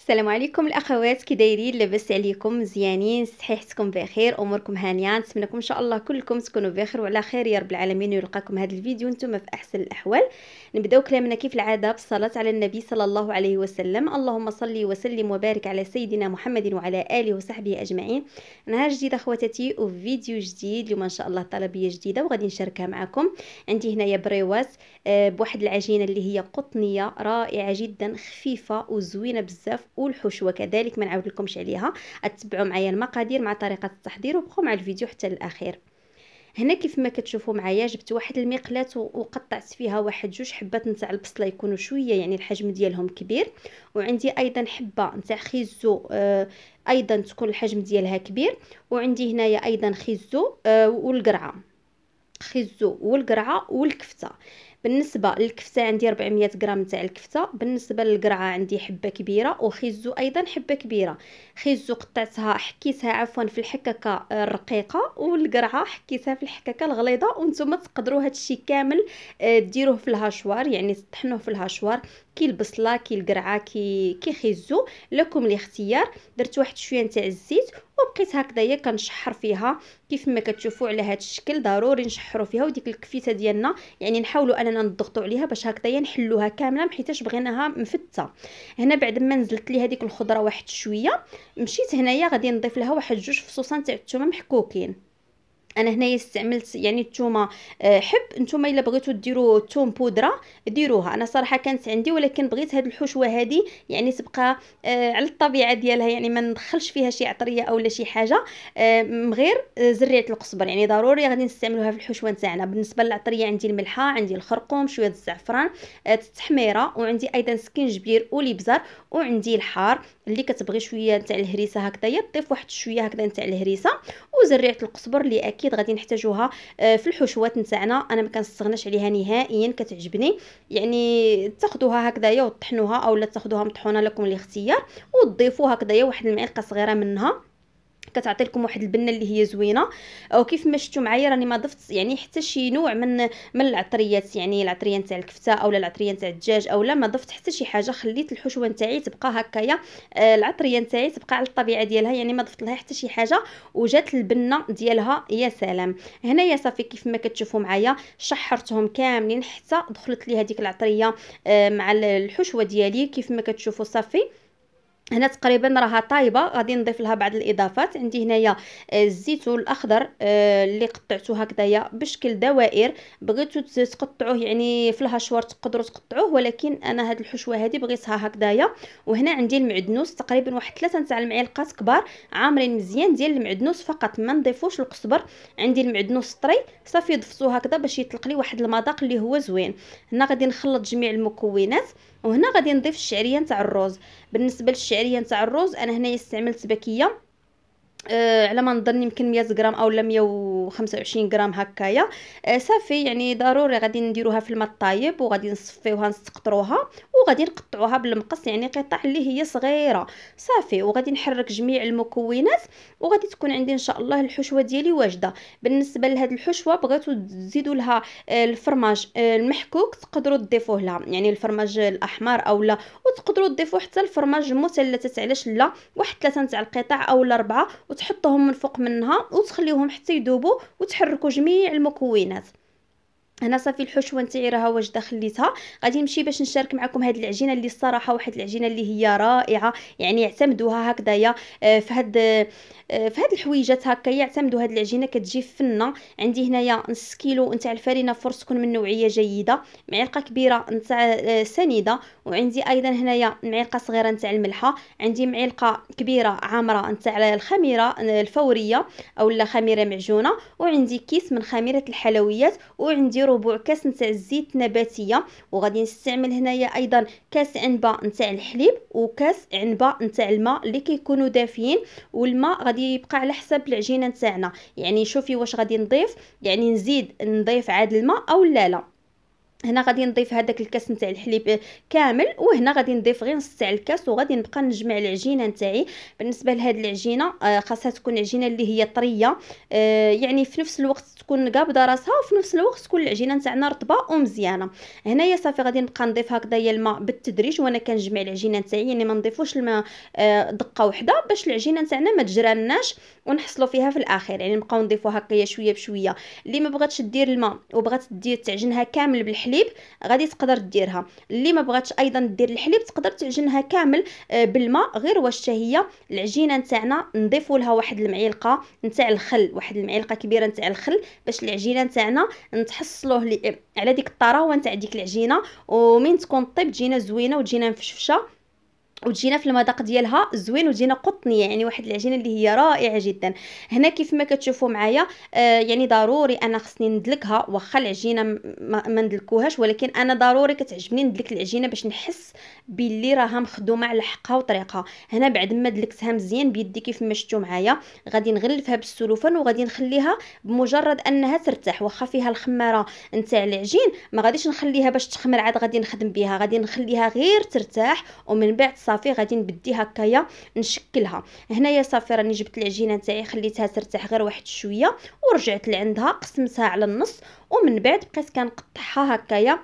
السلام عليكم الاخوات، كي دايرين؟ لاباس عليكم؟ مزيانين؟ صحيحتكم بخير؟ اموركم هانيه؟ نتمنىكم ان شاء الله كلكم تكونوا بخير وعلى خير يا رب العالمين، ويلقاكم هذا الفيديو نتوما في احسن الاحوال. نبداو كلامنا كيف العاده بالصلاه على النبي صلى الله عليه وسلم. اللهم صل وسلم وبارك على سيدنا محمد وعلى اله وصحبه اجمعين. نهار جديد اخواتاتي وفيديو جديد. اليوم ان شاء الله طلبيه جديده وغادي نشاركها معكم. عندي هنايا بريوات بواحد العجينه اللي هي قطنيه رائعه جدا، خفيفه وزوينه بزاف، والحشوه كذلك ما نعاود لكمش عليها. اتبعوا معايا المقادير مع طريقه التحضير وبقوا مع الفيديو حتى الاخير. هنا كيف ما كتشوفوا معايا جبت واحد المقلاة وقطعت فيها واحد جوج حبات نتاع البصله يكونوا شويه يعني الحجم ديالهم كبير، وعندي ايضا حبه نتاع خيزو ايضا تكون الحجم ديالها كبير، وعندي هنايا ايضا خيزو والقرعه، خيزو والقرعه والكفته. بالنسبه للكفته عندي 400 غرام تاع الكفته، بالنسبه للقرعه عندي حبه كبيره، وخيزو ايضا حبه كبيره. خيزو قطعتها حكيتها عفوا في الحكاكه الرقيقه، والقرعه حكيتها في الحكاكه الغليظه. وانتم تقدروا هذا الشيء كامل ديروه في الهاشوار، يعني تطحنوه في الهاشوار كي البصله كي القرعه كي خيزو، لكم الاختيار. درت واحد شويه نتاع الزيت وبقيت هكذايا كنشحر فيها كيف ما كتشوفوا على هذا الشكل. ضروري نشحروا فيها، وديك الكفيته ديالنا يعني نحاولوا اننا نضغطوا عليها باش هكذايا نحلوها كامله، حيتاش بغيناها مفته. هنا بعد ما نزلت لي هذيك الخضره واحد شويه، مشيت هنايا غادي نضيف لها واحد جوج فصوصان تاع الثومه محكوكين. انا هنايا استعملت يعني الثومه حب. نتوما الا بغيتوا ديروا ثوم بودره ديروها، انا صراحه كانت عندي، ولكن بغيت هاد الحشوه هذه يعني تبقى على الطبيعه ديالها، يعني ما ندخلش فيها شي عطريه اولا شي حاجه من غير زريعه القزبر. يعني ضروري غادي نستعملوها في الحشوه نتاعنا. بالنسبه للعطريه عندي الملحه، عندي الخرقوم، شويه الزعفران، التحميره، وعندي ايضا سكينجبير والابزار، وعندي الحار. اللي كتبغي شويه نتاع الهريسه هكذايا تضيف واحد شويه هكذا نتاع الهريسه، وزريعه القزبر اللي اكيد غادي نحتاجوها في الحشوات نتاعنا. انا ما كنستغناش عليها نهائيا، كتعجبني. يعني تاخذوها هكذايا وطحنوها اولا تاخذوها مطحونه، لكم الاختيار. وتضيفوا هكذايا واحد المعلقه صغيره منها، كتعطي لكم واحد البنه اللي هي زوينه. وكيف ما شفتوا معايا راني ما ضفت يعني حتى شي نوع من العطريات، يعني العطريه نتاع الكفته اولا العطريه نتاع الدجاج اولا، ما ضفت حتى شي حاجه. خليت الحشوه نتاعي تبقى هكايا، العطريه نتاعي تبقى على الطبيعه ديالها، يعني ما ضفت لها حتى شي حاجه، وجات البنه ديالها يا سلام. هنايا صافي كيف ما كتشوفوا معايا شحرتهم كاملين حتى دخلت لي هذيك العطريه مع الحشوه ديالي. كيف ما كتشوفوا صافي هنا تقريبا راها طايبه. غادي نضيف لها بعض الاضافات. عندي هنايا الزيتون الاخضر اللي قطعته هكذايا بشكل دوائر. بغيتو تقطعوه يعني في الهشوار تقدروا تقطعوه، ولكن انا هاد الحشوه هذه بغيتها هكذايا. وهنا عندي المعدنوس تقريبا واحد 3 نتاع المعالقات كبار عامرين مزيان ديال المعدنوس فقط، ما نضيفوش القزبر. عندي المعدنوس طري صافي ضفتوه هكذا باش يطلق لي واحد المذاق اللي هو زوين. هنا غادي نخلط جميع المكونات، وهنا غادي نضيف الشعريه نتاع الروز. بالنسبه للشعريه نتاع الروز انا هنايا استعملت باكيه على ما نظن يمكن 100 غرام اولا 125 غرام هكايا. صافي يعني ضروري غادي نديروها في الماء الطايب، وغادي نصفيوها نستقطروها، وغادي نقطعوها بالمقص يعني قطع اللي هي صغيره. صافي وغادي نحرك جميع المكونات، وغادي تكون عندي ان شاء الله الحشوه ديالي واجده. بالنسبه لهاد الحشوه بغيتو تزيدوا لها الفرماج المحكوك تقدروا تضيفوه لها، يعني الفرماج الاحمر اولا، وتقدروا تضيفوا حتى الفرماج المثلثات، علاش لا؟ واحد 3 نتاع القطع اولا 4، وتحطهم من فوق منها وتخليوهم حتى يذوبوا، وتحركوا جميع المكونات. هنا صافي الحشوه نتاعي راها واجده خليتها. غادي نمشي باش نشارك معكم هذه العجينه اللي الصراحه واحد العجينه اللي هي رائعه، يعني اعتمدوها هكذايا في هاد الحويجات هكا يعتمدوا هاد العجينه كتجي فنه. عندي هنايا نص كيلو نتاع الفرينه فرص تكون من نوعيه جيده، معلقه كبيره نتاع سنيده، وعندي ايضا هنايا معلقه صغيره نتاع الملحه، عندي معلقه كبيره عامره نتاع الخميره الفوريه اولا خميره معجونه، وعندي كيس من خميره الحلويات، وعندي ربع كاس نتاع الزيت نباتيه. وغادي نستعمل هنايا ايضا كاس عنبه نتاع الحليب، وكاس عنبه نتاع الماء اللي كيكونوا دافيين، والماء غادي يبقى على حسب العجينه نتاعنا. يعني شوفي واش غادي نضيف، يعني نزيد نضيف عاد الماء او لا. هنا غادي نضيف هذاك الكاس نتاع الحليب كامل، وهنا غادي نضيف غير نص تاع الكاس، وغادي نبقى نجمع العجينه نتاعي. بالنسبه لهاد العجينه خاصها تكون عجينه اللي هي طريه، يعني في نفس الوقت تكون قابضه راسها، وفي نفس الوقت تكون العجينه نتاعنا رطبه ومزيانه. هنايا صافي غادي نبقى نضيف هكذايا الماء بالتدريج، وانا كنجمع العجينه نتاعي، يعني ما نضيفوش الماء دقه واحده باش العجينه نتاعنا ما تجراناش ونحصلوا فيها في الاخير. يعني نبقاو نضيفوا هكايا شويه بشويه. اللي ما بغاتش دير الماء وبغات دير تعجنها كامل بالحليب غادي تقدر ديرها. اللي ما بغاتش ايضا دير الحليب تقدر تعجنها كامل بالماء. غير واش هي العجينه نتاعنا نضيفوا لها واحد المعلقه نتاع الخل، واحد المعلقه كبيره نتاع الخل، باش العجينه نتاعنا نتحصلوه على ديك الطراوه نتاع ديك العجينه، ومن تكون طيب تجينا زوينه وتجينا مفشفشه وتجينا في المذاق ديالها زوين وتجينا قطنيه، يعني واحد العجينه اللي هي رائعه جدا. هنا كيف ما كتشوفوا معايا يعني ضروري انا خصني ندلكها، واخا العجينه ما ندلكوهاش، ولكن انا ضروري كتعجبني ندلك العجينه باش نحس باللي راها مخدومه على حقها وطريقها. هنا بعد ما دلكتها مزيان بيدي كيف ما شفتوا معايا غادي نغلفها بالسلوفان وغادي نخليها بمجرد انها ترتاح. واخا فيها الخماره نتاع العجين ما غاديش نخليها باش تخمر عاد غادي نخدم بها، غادي نخليها غير ترتاح، ومن بعد صافي غادي نبدي هكايا نشكلها. هنايا صافي راني جبت العجينه نتاعي خليتها ترتاح غير واحد شويه ورجعت لعندها، قسمتها على النص، ومن بعد بقيت كنقطعها هكايا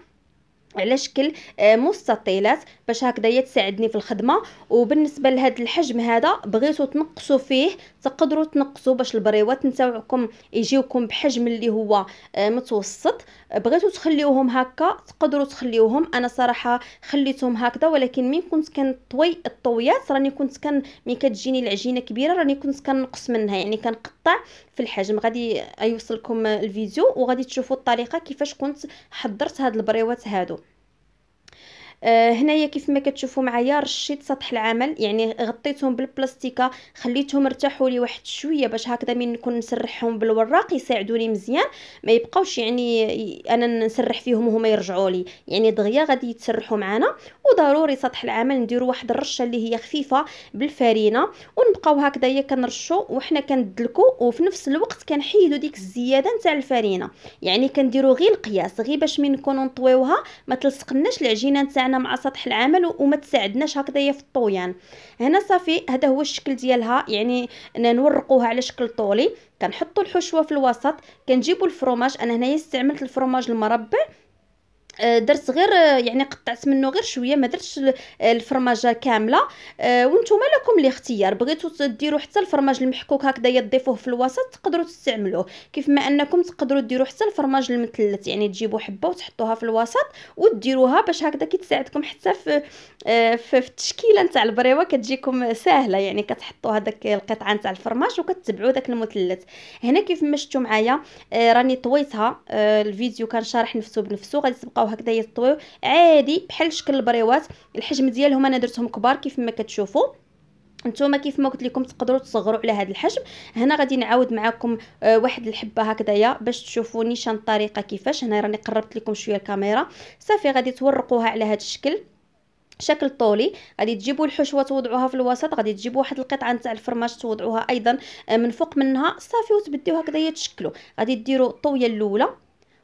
على شكل مستطيلات باش هكذا تساعدني في الخدمه. وبالنسبه لهذا الحجم هذا بغيتو تنقصوا فيه تقدروا تنقصوا باش البريوات نتاعكم يجيوكم بحجم اللي هو متوسط. بغيتو تخليوهم هكا تقدروا تخليوهم. انا صراحه خليتهم هكذا، ولكن من كنت كنطوي الطويات راني كنت ملي كتجيني العجينه كبيره راني كنت كنقص منها، يعني كنقطع في الحجم. غادي يوصلكم الفيديو وغادي تشوفوا الطريقه كيفاش كنت حضرت هاد البريوات هادو. هنايا كيف ما كتشوفوا معايا رشيت سطح العمل، يعني غطيتهم بالبلاستيكه خليتهم ارتاحوا لي واحد شويه باش هكذا من نكون نسرحهم بالوراق يساعدوني مزيان، ما يبقاوش يعني انا نسرح فيهم وهما يرجعوا لي، يعني دغيا غادي يتسرحوا معنا. وضروري سطح العمل نديروا واحد الرشه اللي هي خفيفه بالفرينه، ونبقاو هكذايا كنرشوا وحنا كندلكوا، وفي نفس الوقت كنحيدوا ديك الزياده نتاع الفرينه. يعني كنديروا غير القياس غير باش من نكونوا نطويوها ما تلصقناش العجينه نتاعنا مع سطح العمل وما تساعدناش هكذايا في الطويان. هنا صافي هذا هو الشكل ديالها، يعني نورقوها على شكل طولي. كنحطوا الحشوه في الوسط، كنجيبوا الفرماج. انا هنايا استعملت الفرماج المربع، درت غير يعني قطعت منه غير شويه، ما درتش الفرماجه كامله. وانتم لكم الاختيار، بغيتوا ديروا حتى الفرماج المحكوك هكذا تضيفوه في الوسط تقدروا تستعملوه، كيف ما انكم تقدروا ديروا حتى الفرماج المثلث، يعني تجيبوا حبه وتحطوها في الوسط وديروها باش هكذا كتساعدكم حتى في التشكيله نتاع البريوه كتجيكم سهله. يعني كتحطوا هذاك القطعه نتاع الفرماج وكتبعوا داك المثلث. هنا كيف ما شفتوا معايا راني طويتها، الفيديو كان شارح نفسه بنفسه. غادي تبقاو هكذا يطويو عادي بحال شكل البريوات. الحجم ديالهم انا درتهم كبار كيف ما كتشوفوا. نتوما كيف ما قلت لكم تقدروا تصغروا على هذا الحجم. هنا غادي نعاود معكم واحد الحبه هكذايا باش تشوفوا نيشان الطريقه كيفاش. هنا راني قربت لكم شويه الكاميرا. صافي غادي تورقوها على هذا الشكل، شكل طولي. غادي تجيبوا الحشوه توضعوها في الوسط، غادي تجيبوا واحد القطعه نتاع الفرماج توضعوها ايضا من فوق منها، صافي وتبديو هكذا تشكلوا. غادي ديروا الطويه الاولى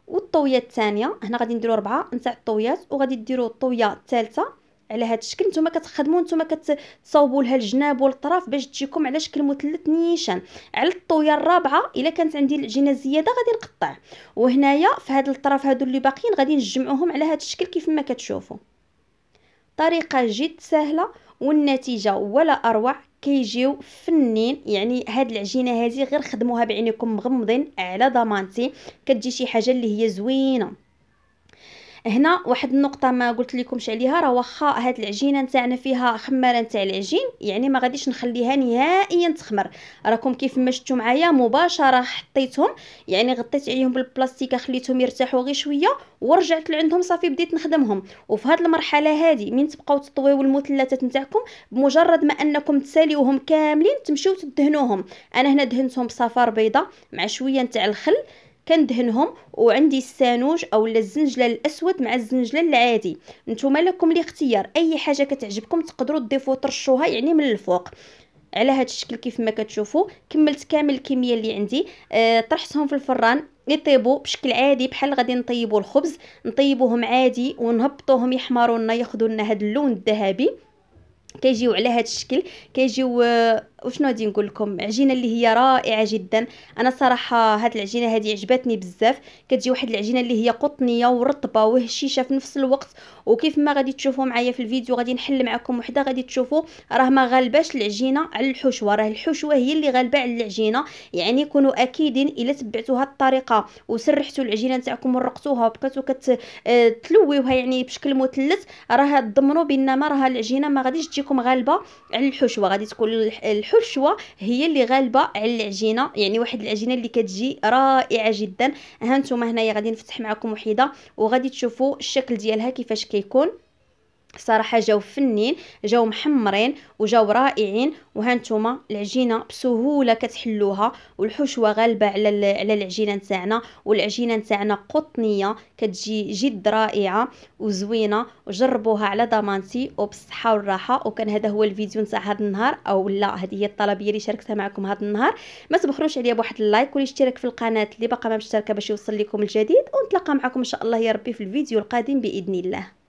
والطويه الثانيه، هنا غادي نديروا 4 نتاع الطويات، وغادي ديروا الطويه الثالثه على هذا الشكل. نتوما كتخدموا نتوما كتصاوبوا لها الجناب والطراف باش تجيكم على شكل مثلث نيشان. على الطويه الرابعه الا كانت عندي العجينه زياده غادي نقطع، وهنايا في هذا الطرف هادو اللي باقيين غادي نجمعوهم على هذا الشكل كيف ما كتشوفوا. طريقه جد سهله والنتيجه ولا اروع، كيجيو فنين. يعني هاد العجينه هذه غير خدموها بعينيكم مغمضين على ضمانتي، كتجي شي حاجه اللي هي زوينه. هنا واحد النقطه ما قلت لكمش عليها، راه واخا هاد العجينه نتاعنا فيها خماره نتاع العجين، يعني ما غاديش نخليها نهائيا تخمر. راكم كيف ما شفتوا معايا مباشره حطيتهم، يعني غطيت عليهم بالبلاستيكه خليتهم يرتاحوا غير شويه ورجعت لعندهم صافي بديت نخدمهم. وفي هاد المرحله هذه من تبقاو تطويو المثلثات نتاعكم بمجرد ما انكم تساليوهم كاملين تمشيو تدهنوهم. انا هنا دهنتهم بصفار بيضه مع شويه نتاع الخل كندهنهم، وعندي السانوج او الزنجله الاسود مع الزنجله العادي. نتوما لكم الاختيار، اي حاجه كتعجبكم تقدروا تضيفوا ترشوها يعني من الفوق على هذا الشكل كيف ما كتشوفوا. كملت كامل الكميه اللي عندي، طرحتهم في الفران يطيبوا بشكل عادي بحال غادي نطيبوا الخبز، نطيبوهم عادي ونهبطوهم يحمروا لنا ياخذوا لنا هذا اللون الذهبي. كيجيو على هذا الشكل، كيجيو وشنو غادي نقول لكم، عجينه اللي هي رائعه جدا. انا صراحه هاد العجينه هذه عجبتني بزاف. كتجي واحد العجينه اللي هي قطنيه ورطبه وهشيشه في نفس الوقت، وكيف ما غادي تشوفوا معايا في الفيديو غادي نحل معكم وحده غادي تشوفوا راه ما غالباش العجينه على الحشوه، راه الحشوه هي اللي غالبه على العجينه. يعني كونوا اكيدين الا تبعتوا هاد الطريقه وسرحتوا العجينه نتاعكم ورقتوها وبقيتوا تلويوها يعني بشكل مثلث، راه تضمنوا بان ما راه العجينه ما غاديش تجيكم غالبه على الحشوه، غادي تكون الحشوه هي اللي غالبه على العجينه. يعني واحد العجينه اللي كتجي رائعه جدا. ها نتوما هنايا غادي نفتح معكم وحده وغادي تشوفوا الشكل ديالها كيفاش كيكون. صراحه جاو فنين، جاو محمرين وجاو رائعين. وهانتوما العجينه بسهوله كتحلوها، والحشوه غالبه على العجينه نتاعنا، والعجينه نتاعنا قطنيه كتجي جد رائعه وزوينه. وجربوها على ضمانتي وبالصحه والراحه. وكان هذا هو الفيديو نتاع هذا النهار، او لا هذه هي الطلبيه اللي شاركتها معكم هذا النهار. ما تبخلوش عليا بواحد اللايك والاشتراك في القناه اللي باقا ما مشتركه باش يوصل لكم الجديد، ونتلاقى معكم ان شاء الله يا ربي في الفيديو القادم باذن الله.